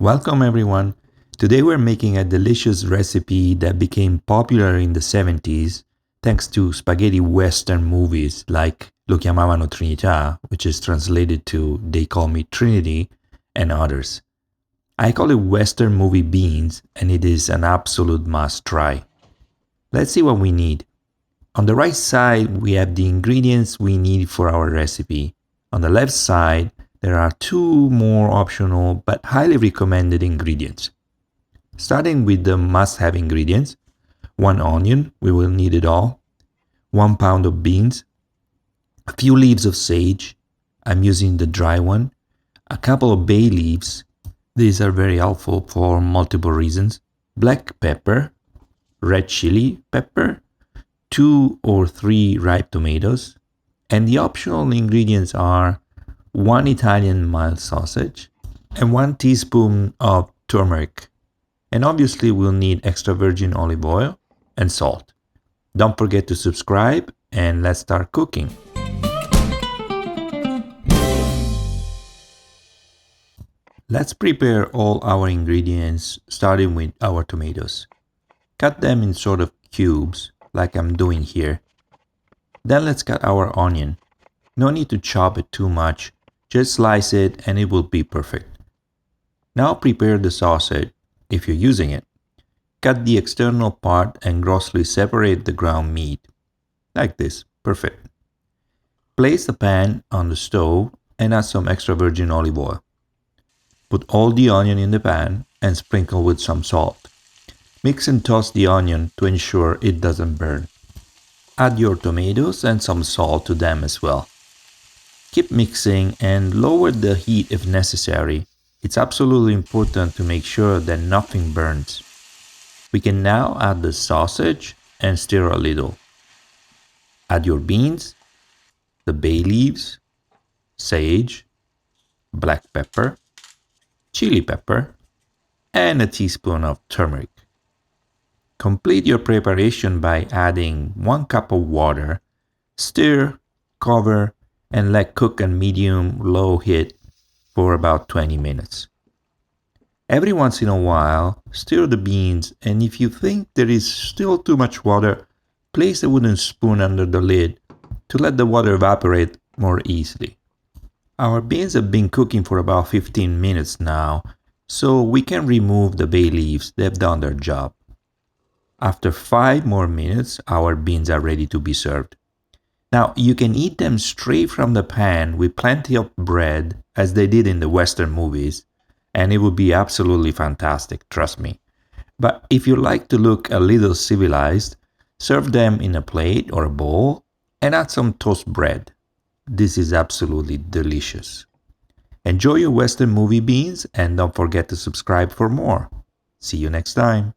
Welcome everyone. Today we're making a delicious recipe that became popular in the 70s thanks to spaghetti western movies like Lo chiamavano Trinita, which is translated to They Call Me Trinity, and others. I call it western movie beans and it is an absolute must try. Let's see what we need. On the right side, we have the ingredients we need for our recipe. On the left side, there are two more optional but highly recommended ingredients. Starting with the must-have ingredients, 1 onion, we will need it all, 1 pound of beans, a few leaves of sage, I'm using the dry one, a couple of bay leaves, these are very helpful for multiple reasons, black pepper, red chili pepper, 2 or 3 ripe tomatoes, and the optional ingredients are 1 Italian mild sausage and 1 teaspoon of turmeric. And obviously we'll need extra virgin olive oil and salt. Don't forget to subscribe and let's start cooking. Let's prepare all our ingredients starting with our tomatoes. Cut them in sort of cubes like I'm doing here. Then let's cut our onion. No need to chop it too much. Just slice it and it will be perfect. Now prepare the sausage, if you're using it. Cut the external part and grossly separate the ground meat. Like this, perfect. Place the pan on the stove and add some extra virgin olive oil. Put all the onion in the pan and sprinkle with some salt. Mix and toss the onion to ensure it doesn't burn. Add your tomatoes and some salt to them as well. Keep mixing and lower the heat if necessary. It's absolutely important to make sure that nothing burns. We can now add the sausage and stir a little. Add your beans, the bay leaves, sage, black pepper, chili pepper, and a teaspoon of turmeric. Complete your preparation by adding 1 cup of water, stir, cover, and let cook on medium-low heat for about 20 minutes. Every once in a while, stir the beans, and if you think there is still too much water, place a wooden spoon under the lid to let the water evaporate more easily. Our beans have been cooking for about 15 minutes now, so we can remove the bay leaves. They've done their job. After 5 more minutes, our beans are ready to be served. Now, you can eat them straight from the pan with plenty of bread, as they did in the Western movies, and it would be absolutely fantastic, trust me. But if you like to look a little civilized, serve them in a plate or a bowl and add some toast bread. This is absolutely delicious. Enjoy your Western movie beans and don't forget to subscribe for more. See you next time.